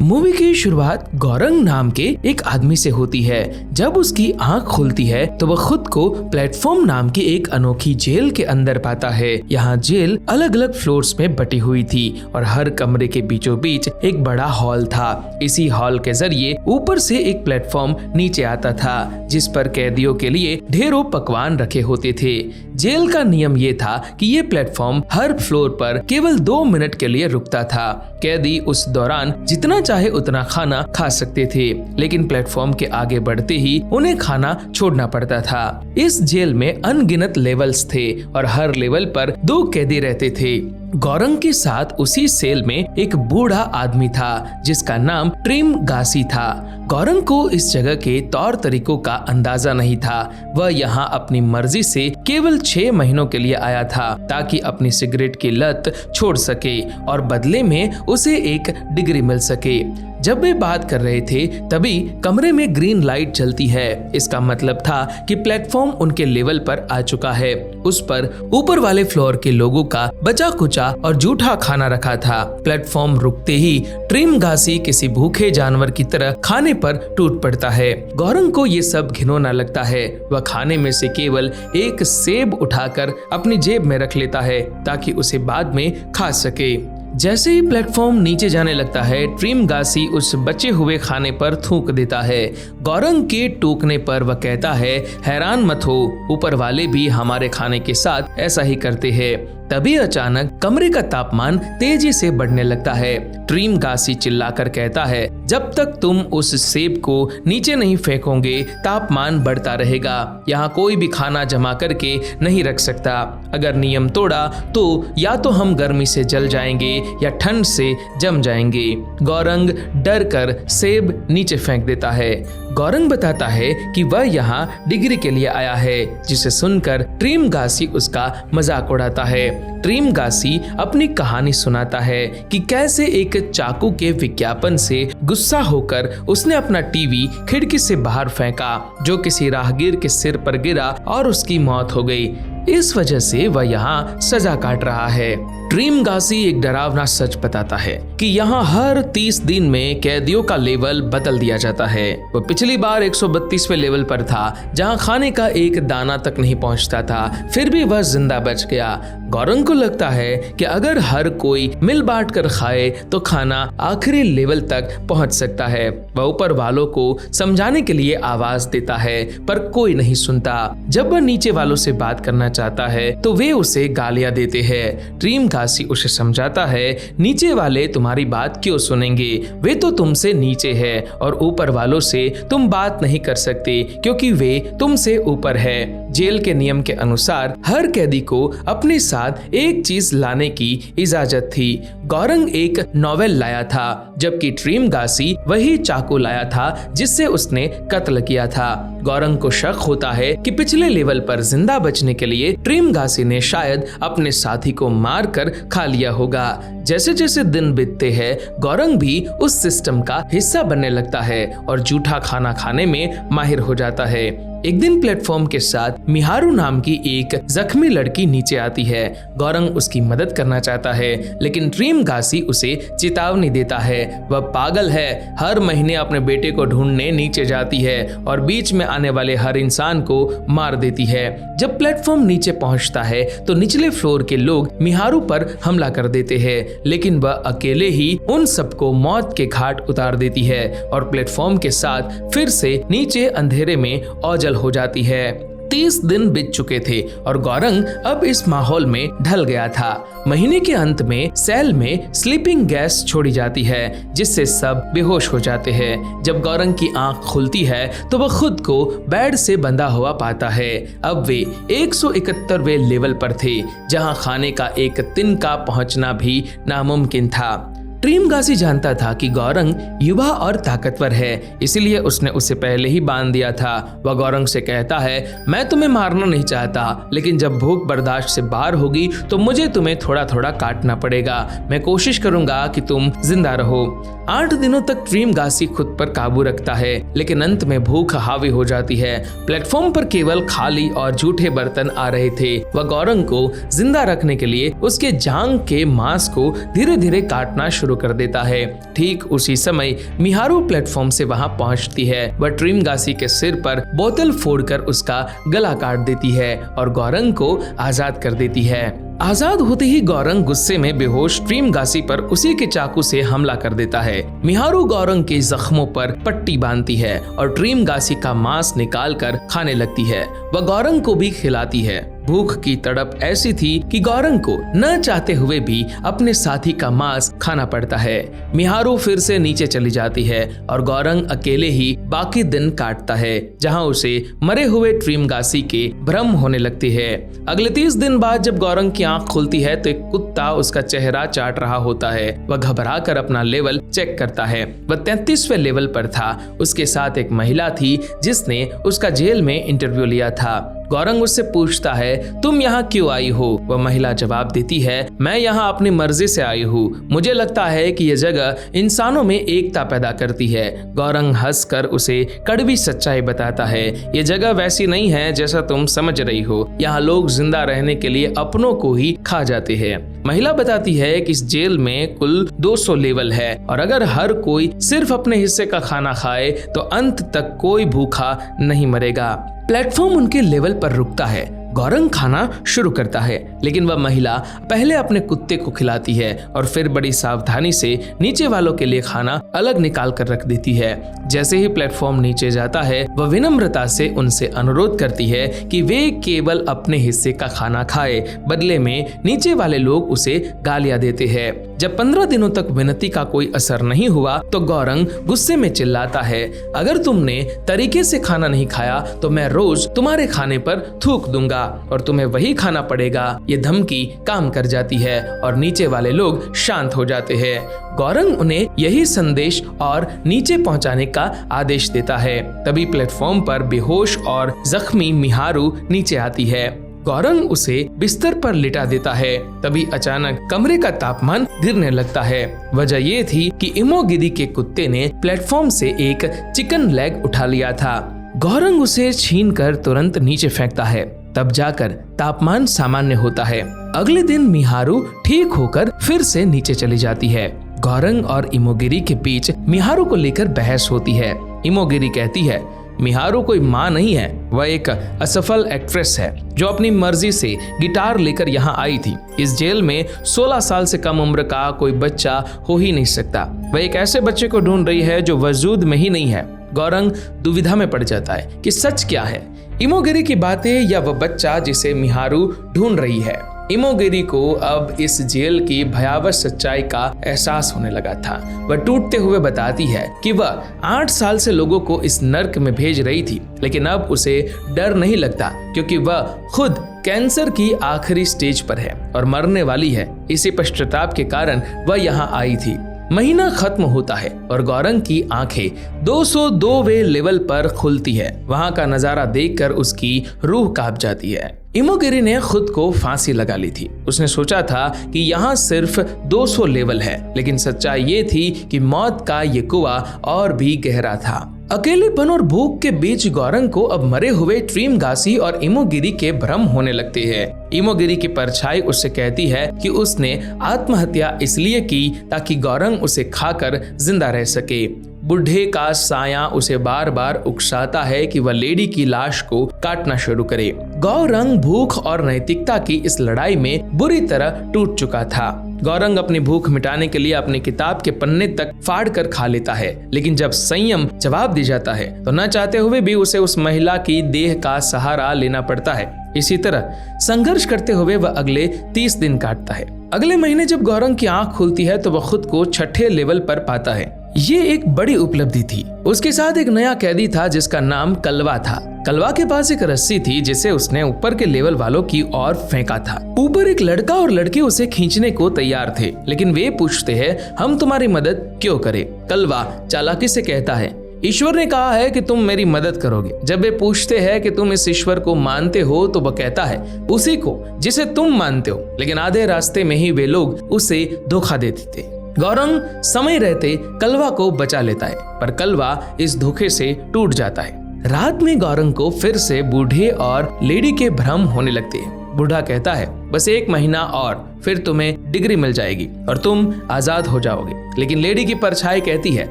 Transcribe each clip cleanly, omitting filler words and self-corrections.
Movie की शुरुआत गौरंग नाम के एक आदमी से होती है। जब उसकी आंख खुलती है तो वह खुद को प्लेटफॉर्म नाम की एक अनोखी जेल के अंदर पाता है। यहाँ जेल अलग अलग फ्लोर्स में बटी हुई थी और हर कमरे के बीचों बीच एक बड़ा हॉल था। इसी हॉल के जरिए ऊपर से एक प्लेटफॉर्म नीचे आता था जिस पर कैदियों के लिए ढेरों पकवान रखे होते थे। जेल का नियम ये था कि ये प्लेटफॉर्म हर फ्लोर पर केवल 2 मिनट के लिए रुकता था। कैदी उस दौरान जितना चाहे उतना खाना खा सकते थे, लेकिन प्लेटफॉर्म के आगे बढ़ते ही उन्हें खाना छोड़ना पड़ता था। इस जेल में अनगिनत लेवल्स थे और हर लेवल पर 2 कैदी रहते थे। गौरंग के साथ उसी सेल में एक बूढ़ा आदमी था जिसका नाम ट्रिम गासी था। गौरंग को इस जगह के तौर तरीकों का अंदाजा नहीं था। वह यहाँ अपनी मर्जी से केवल 6 महीनों के लिए आया था ताकि अपनी सिगरेट की लत छोड़ सके और बदले में उसे एक डिग्री मिल सके। जब वे बात कर रहे थे तभी कमरे में ग्रीन लाइट जलती है। इसका मतलब था कि प्लेटफॉर्म उनके लेवल पर आ चुका है। उस पर ऊपर वाले फ्लोर के लोगों का बचा कुचा और जूठा खाना रखा था। प्लेटफॉर्म रुकते ही ट्रिम गासी किसी भूखे जानवर की तरह खाने पर टूट पड़ता है। गौरंग को ये सब घिनौना लगता है। वह खाने में से केवल एक सेब उठाकर अपनी जेब में रख लेता है ताकि उसे बाद में खा सके। जैसे ही प्लेटफॉर्म नीचे जाने लगता है, ट्रिम गासी उस बचे हुए खाने पर थूक देता है। गौरंग के टूकने पर वह कहता है, हैरान मत हो, ऊपर वाले भी हमारे खाने के साथ ऐसा ही करते हैं। तभी अचानक कमरे का तापमान तेजी से बढ़ने लगता है। ट्रिम गासी चिल्लाकर कहता है, जब तक तुम उस सेब को नीचे नहीं फेंकोगे तापमान बढ़ता रहेगा। यहाँ कोई भी खाना जमा करके नहीं रख सकता। अगर नियम तोड़ा तो या तो हम गर्मी से जल जाएंगे या ठंड से जम जाएंगे। गौरंग डर कर सेब नीचे फेंक देता है। गौरंग बताता है कि वह यहाँ डिग्री के लिए आया है, जिसे सुनकर ट्रिम गासी उसका मजाक उड़ाता है। ट्रिम गासी अपनी कहानी सुनाता है कि कैसे एक चाकू के विज्ञापन से गुस्सा होकर उसने अपना टीवी खिड़की से बाहर फेंका, जो किसी राहगीर के सिर पर गिरा और उसकी मौत हो गई। इस वजह से वह यहाँ सजा काट रहा है। ट्रिम गासी एक डरावना सच बताता है कि यहाँ हर 30 दिन में कैदियों का लेवल बदल दिया जाता है। वो पिछली बार 132वें लेवल पर था जहाँ खाने का एक दाना तक नहीं पहुँचता था, फिर भी वह जिंदा बच गया। गौरंग को लगता है कि अगर हर कोई मिल बांट कर खाए तो खाना आखिरी लेवल तक पहुँच सकता है। वह ऊपर वालों को समझाने के लिए आवाज देता है पर कोई नहीं सुनता। जब वह नीचे वालों से बात करना चाहता है तो वे उसे गालियां देते हैं। ट्रिम गासी उसे समझाता है, नीचे वाले तुम्हारी बात क्यों सुनेंगे, वे तो तुमसे नीचे है और ऊपर वालों से तुम बात नहीं कर सकते क्योंकि वे तुमसे ऊपर है। जेल के नियम के अनुसार हर कैदी को अपने साथ एक चीज लाने की इजाजत थी। गौरंग एक नॉवेल लाया था जबकि ट्रिम गासी वही चाकू लाया था जिससे उसने कत्ल किया था। गौरंग को शक होता है कि पिछले लेवल पर जिंदा बचने के लिए ट्रिम गासी ने शायद अपने साथी को मारकर खा लिया होगा। जैसे जैसे दिन बीतते हैं, गौरंग भी उस सिस्टम का हिस्सा बनने लगता है और जूठा खाना खाने में माहिर हो जाता है। एक दिन प्लेटफॉर्म के साथ मिहारू नाम की एक जख्मी लड़की नीचे आती है। गौरंग उसकी मदद करना चाहता है लेकिन ट्रिम गासी उसे चेतावनी देता है। वह पागल है, हर महीने अपने बेटे को ढूंढने नीचे जाती है और बीच में आने वाले हर इंसान को मार देती है। जब प्लेटफॉर्म नीचे पहुंचता है तो निचले फ्लोर के लोग मिहारू पर हमला कर देते हैं, लेकिन वह अकेले ही उन सबको मौत के घाट उतार देती है और प्लेटफॉर्म के साथ फिर से नीचे अंधेरे में ओझल हो जाती है। 30 दिन बीत चुके थे और गौरंग अब इस माहौल में ढल गया था। महीने के अंत में सेल में स्लीपिंग गैस छोड़ी जाती है जिससे सब बेहोश हो जाते हैं। जब गौरंग की आंख खुलती है तो वह खुद को बेड से बंधा हुआ पाता है। अब वे 171वें लेवल पर थे जहां खाने का एक तिनका पहुंचना भी नामुमकिन था। ट्रिम गासी जानता था कि गौरंग युवा और ताकतवर है, इसलिए उसने उसे पहले ही बांध दिया था। वह गौरंग से कहता है, मैं तुम्हें मारना नहीं चाहता, लेकिन जब भूख बर्दाश्त से बाहर होगी तो मुझे तुम्हें थोड़ा थोड़ा काटना पड़ेगा। मैं कोशिश करूंगा कि तुम जिंदा रहो। 8 दिनों तक ट्रीमगासी खुद पर काबू रखता है, लेकिन अंत में भूख हावी हो जाती है। प्लेटफॉर्म पर केवल खाली और झूठे बर्तन आ रहे थे। वह गौरंग को जिंदा रखने के लिए उसके जांग के मांस को धीरे धीरे काटना शुरू कर देता है। ठीक उसी समय मिहारू प्लेटफॉर्म से वहां पहुंचती है। वह ट्रीमगासी के सिर पर बोतल फोड़कर उसका गला काट देती है और गौरंग को आजाद कर देती है। आजाद होते ही गौरंग गुस्से में बेहोश ट्रीमगासी पर उसी के चाकू से हमला कर देता है। मिहारू गौरंग के जख्मों पर पट्टी बांधती है और ट्रीमगासी का मांस निकालकर खाने लगती है। वह गौरंग को भी खिलाती है। भूख की तड़प ऐसी थी कि गौरंग को न चाहते हुए भी अपने साथी का मांस खाना पड़ता है। मिहारू फिर से नीचे चली जाती है और गौरंग अकेले ही बाकी दिन काटता है, जहां उसे मरे हुए ट्रीमगासी के भ्रम होने लगती है। अगले 30 दिन बाद जब गौरंग की आंख खुलती है तो एक कुत्ता उसका चेहरा चाट रहा होता है। वह घबरा कर अपना लेवल चेक करता है। वह 33वें लेवल पर था। उसके साथ एक महिला थी जिसने उसका जेल में इंटरव्यू लिया था। गौरंग उससे पूछता है, तुम यहाँ क्यों आई हो? वह महिला जवाब देती है, मैं यहाँ अपनी मर्जी से आई हूँ। मुझे लगता है कि यह जगह इंसानों में एकता पैदा करती है। गौरंग हंसकर उसे कड़वी सच्चाई बताता है, ये जगह वैसी नहीं है जैसा तुम समझ रही हो। यहाँ लोग जिंदा रहने के लिए अपनों को ही खा जाते हैं। महिला बताती है कि इस जेल में कुल 200 लेवल है और अगर हर कोई सिर्फ अपने हिस्से का खाना खाए तो अंत तक कोई भूखा नहीं मरेगा। प्लेटफॉर्म उनके लेवल पर रुकता है। गौरंग खाना शुरू करता है, लेकिन वह महिला पहले अपने कुत्ते को खिलाती है और फिर बड़ी सावधानी से नीचे वालों के लिए खाना अलग निकाल कर रख देती है। जैसे ही प्लेटफॉर्म नीचे जाता है, वह विनम्रता से उनसे अनुरोध करती है कि वे केवल अपने हिस्से का खाना खाए। बदले में नीचे वाले लोग उसे गालियां देते हैं। जब 15 दिनों तक विनती का कोई असर नहीं हुआ तो गौरंग गुस्से में चिल्लाता है, अगर तुमने तरीके से खाना नहीं खाया तो मैं रोज तुम्हारे खाने पर थूक दूंगा और तुम्हें वही खाना पड़ेगा। ये धमकी काम कर जाती है और नीचे वाले लोग शांत हो जाते हैं। गौरंग उन्हें यही संदेश और नीचे पहुंचाने का आदेश देता है। तभी प्लेटफॉर्म पर बेहोश और जख्मी मिहारू नीचे आती है। गौरंग उसे बिस्तर पर लिटा देता है। तभी अचानक कमरे का तापमान गिरने लगता है। वजह ये थी कि इमोगिरी के कुत्ते ने प्लेटफॉर्म से एक चिकन लेग उठा लिया था। गौरंग उसे छीनकर तुरंत नीचे फेंकता है। तब जाकर तापमान सामान्य होता है। अगले दिन मिहारू ठीक होकर फिर से नीचे चली जाती है। गौरंग और इमोगिरी के बीच मिहारू को लेकर बहस होती है। इमोगिरी कहती है, मिहारू कोई माँ नहीं है, वह एक असफल एक्ट्रेस है जो अपनी मर्जी से गिटार लेकर यहाँ आई थी। इस जेल में 16 साल से कम उम्र का कोई बच्चा हो ही नहीं सकता। वह एक ऐसे बच्चे को ढूंढ रही है जो वजूद में ही नहीं है। गौरंग दुविधा में पड़ जाता है कि सच क्या है, इमोगिरी की बातें या वह बच्चा जिसे मिहारू ढूंढ रही है। इमोगिरी को अब इस जेल की भयावह सच्चाई का एहसास होने लगा था। वह टूटते हुए बताती है कि वह 8 साल से लोगों को इस नर्क में भेज रही थी, लेकिन अब उसे डर नहीं लगता क्योंकि वह खुद कैंसर की आखिरी स्टेज पर है और मरने वाली है। इसी पश्चाताप के कारण वह यहाँ आई थी। महीना खत्म होता है और गौरंग की आंखें 202वें लेवल पर खुलती है। वहां का नजारा देखकर उसकी रूह कांप जाती है। इमोगिरी ने खुद को फांसी लगा ली थी। उसने सोचा था कि यहाँ सिर्फ 200 लेवल है, लेकिन सच्चाई ये थी कि मौत का ये कुआं और भी गहरा था। अकेलेपन और भूख के बीच गौरंग को अब मरे हुए ट्रीमगासी और इमोगिरी के भ्रम होने लगते हैं। इमोगिरी की परछाई उससे कहती है कि उसने आत्महत्या इसलिए की ताकि गौरंग उसे खाकर जिंदा रह सके। बुढ़े का साया उसे बार बार उकसाता है कि वह लेडी की लाश को काटना शुरू करे। गौरंग भूख और नैतिकता की इस लड़ाई में बुरी तरह टूट चुका था। गौरंग अपनी भूख मिटाने के लिए अपनी किताब के पन्ने तक फाड़ कर खा लेता है, लेकिन जब संयम जवाब दी जाता है तो न चाहते हुए भी उसे उस महिला की देह का सहारा लेना पड़ता है। इसी तरह संघर्ष करते हुए वह अगले 30 दिन काटता है। अगले महीने जब गौरंग की आंख खुलती है तो वह खुद को 6ठे लेवल पर पाता है। ये एक बड़ी उपलब्धि थी। उसके साथ एक नया कैदी था जिसका नाम कलवा था। कलवा के पास एक रस्सी थी जिसे उसने ऊपर के लेवल वालों की ओर फेंका था। ऊपर एक लड़का और लड़की उसे खींचने को तैयार थे, लेकिन वे पूछते हैं, हम तुम्हारी मदद क्यों करें? कलवा चालाकी से कहता है, ईश्वर ने कहा है कि तुम मेरी मदद करोगे। जब वे पूछते हैं कि तुम इस ईश्वर को मानते हो तो वह कहता है, उसी को जिसे तुम मानते हो। लेकिन आधे रास्ते में ही वे लोग उसे धोखा देते थे। गौरंग समय रहते कलवा को बचा लेता है, पर कलवा इस धोखे से टूट जाता है। रात में गौरंग को फिर से बूढ़े और लेडी के भ्रम होने लगते हैं। बूढ़ा कहता है, बस 1 महीना और फिर तुम्हें डिग्री मिल जाएगी और तुम आजाद हो जाओगे। लेकिन लेडी की परछाई कहती है,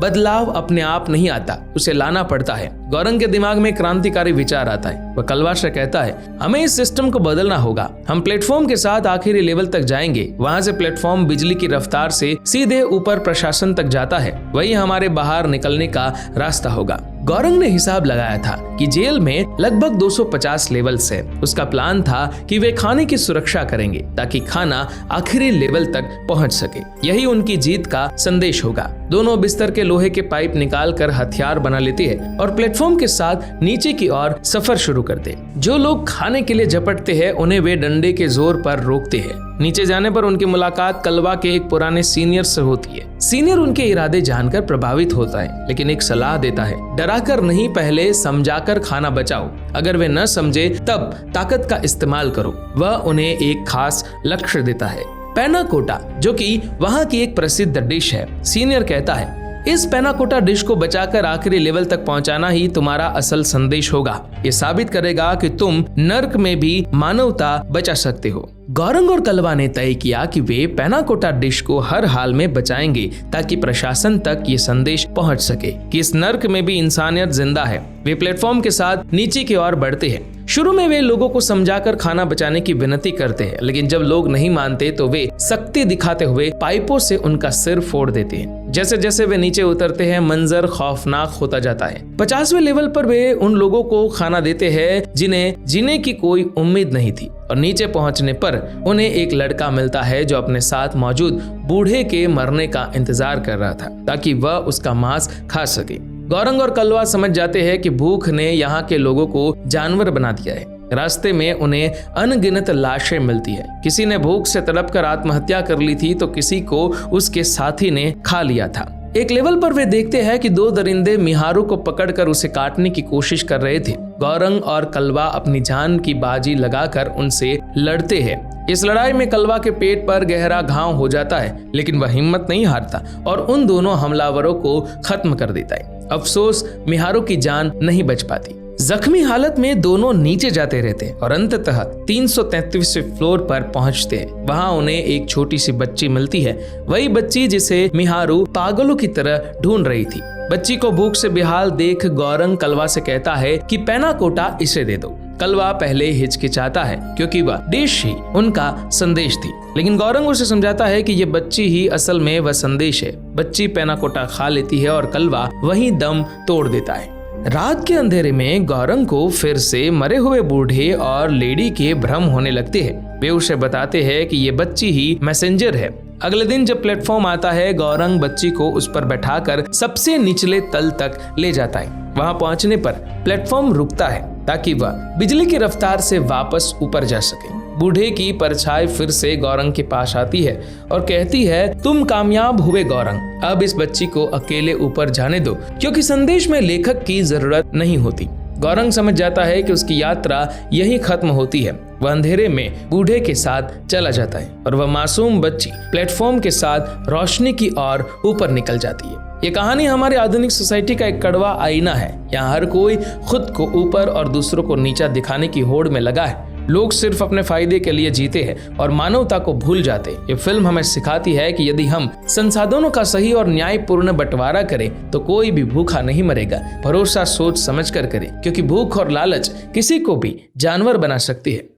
बदलाव अपने आप नहीं आता, उसे लाना पड़ता है। गौरंग के दिमाग में क्रांतिकारी विचार आता है। वह कलवा से कहता है, हमें इस सिस्टम को बदलना होगा। हम प्लेटफॉर्म के साथ आखिरी लेवल तक जाएंगे। वहां से प्लेटफॉर्म बिजली की रफ्तार से सीधे ऊपर प्रशासन तक जाता है। वही हमारे बाहर निकलने का रास्ता होगा। गौरंग ने हिसाब लगाया था कि जेल में लगभग 250 लेवल्स है। उसका प्लान था कि वे खाने की सुरक्षा करेंगे ताकि खाना आखिरी लेवल तक पहुंच सके। यही उनकी जीत का संदेश होगा। दोनों बिस्तर के लोहे के पाइप निकाल कर हथियार बना लेते हैं और प्लेटफॉर्म के साथ नीचे की ओर सफर शुरू करते हैं। जो लोग खाने के लिए झपटते हैं उन्हें वे डंडे के जोर पर रोकते हैं। नीचे जाने पर उनकी मुलाकात कलवा के एक पुराने सीनियर से होती है। सीनियर उनके इरादे जानकर प्रभावित होता है, लेकिन एक सलाह देता है, डराकर नहीं, पहले समझाकर खाना बचाओ। अगर वे न समझे तब ताकत का इस्तेमाल करो। वह उन्हें एक खास लक्ष्य देता है, पैना कोटा, जो कि वहाँ की एक प्रसिद्ध डिश है। सीनियर कहता है, इस पैना कोटा डिश को बचाकर आखिरी लेवल तक पहुंचाना ही तुम्हारा असल संदेश होगा। ये साबित करेगा कि तुम नर्क में भी मानवता बचा सकते हो। गौरंग और कलवा ने तय किया कि वे पैना कोटा डिश को हर हाल में बचाएंगे ताकि प्रशासन तक ये संदेश पहुंच सके कि इस नर्क में भी इंसानियत जिंदा है। वे प्लेटफॉर्म के साथ नीचे की ओर बढ़ते हैं। शुरू में वे लोगों को समझाकर खाना बचाने की विनती करते हैं, लेकिन जब लोग नहीं मानते तो वे सख्ती दिखाते हुए पाइपों से उनका सिर फोड़ देते हैं। जैसे जैसे वे नीचे उतरते हैं, मंजर खौफनाक होता जाता है। 50वें लेवल पर वे उन लोगों को खाना देते हैं जिन्हें जीने की कोई उम्मीद नहीं थी, और नीचे पहुंचने पर उन्हें एक लड़का मिलता है जो अपने साथ मौजूद बूढ़े के मरने का इंतजार कर रहा था ताकि वह उसका मांस खा सके। गौरंग और कलवा समझ जाते हैं कि भूख ने यहाँ के लोगों को जानवर बना दिया है। रास्ते में उन्हें अनगिनत लाशें मिलती है। किसी ने भूख से तड़पकर आत्महत्या कर ली थी तो किसी को उसके साथी ने खा लिया था। एक लेवल पर वे देखते हैं कि 2 दरिंदे मिहारू को पकड़कर उसे काटने की कोशिश कर रहे थे। गौरंग और कलवा अपनी जान की बाजी लगाकर उनसे लड़ते हैं। इस लड़ाई में कलवा के पेट पर गहरा घाव हो जाता है, लेकिन वह हिम्मत नहीं हारता और उन दोनों हमलावरों को खत्म कर देता है। अफसोस, मिहारू की जान नहीं बच पाती। जख्मी हालत में दोनों नीचे जाते रहते हैं और अंततः 333वें फ्लोर पर पहुंचते हैं। वहां उन्हें एक छोटी सी बच्ची मिलती है, वही बच्ची जिसे मिहारू पागलों की तरह ढूंढ रही थी। बच्ची को भूख से बेहाल देख गौरंग कलवा से कहता है कि पैना कोटा इसे दे दो। कलवा पहले हिचकिचाता है क्योंकि वह डिश ही उनका संदेश थी, लेकिन गौरंग उसे समझाता है कि ये बच्ची ही असल में वह संदेश है। बच्ची पैना कोटा खा लेती है और कलवा वहीं दम तोड़ देता है। रात के अंधेरे में गौरंग को फिर से मरे हुए बूढ़े और लेडी के भ्रम होने लगते हैं। वे उसे बताते हैं कि ये बच्ची ही मैसेंजर है। अगले दिन जब प्लेटफॉर्म आता है, गौरंग बच्ची को उस पर बैठाकर सबसे निचले तल तक ले जाता है। वहां पहुंचने पर प्लेटफॉर्म रुकता है ताकि वह बिजली की रफ्तार से वापस ऊपर जा सके। बूढ़े की परछाई फिर से गौरंग के पास आती है और कहती है, तुम कामयाब हुए गौरंग, अब इस बच्ची को अकेले ऊपर जाने दो क्योंकि संदेश में लेखक की जरूरत नहीं होती। गौरंग समझ जाता है कि उसकी यात्रा यहीं खत्म होती है। वह अंधेरे में बूढ़े के साथ चला जाता है और वह मासूम बच्ची प्लेटफॉर्म के साथ रोशनी की ओर ऊपर निकल जाती है। ये कहानी हमारे आधुनिक सोसाइटी का एक कड़वा आईना है। यहाँ हर कोई खुद को ऊपर और दूसरों को नीचा दिखाने की होड़ में लगा है। लोग सिर्फ अपने फायदे के लिए जीते हैं और मानवता को भूल जाते। ये फिल्म हमें सिखाती है कि यदि हम संसाधनों का सही और न्यायपूर्ण बंटवारा करें तो कोई भी भूखा नहीं मरेगा। भरोसा सोच समझ कर करें, क्योंकि भूख और लालच किसी को भी जानवर बना सकती है।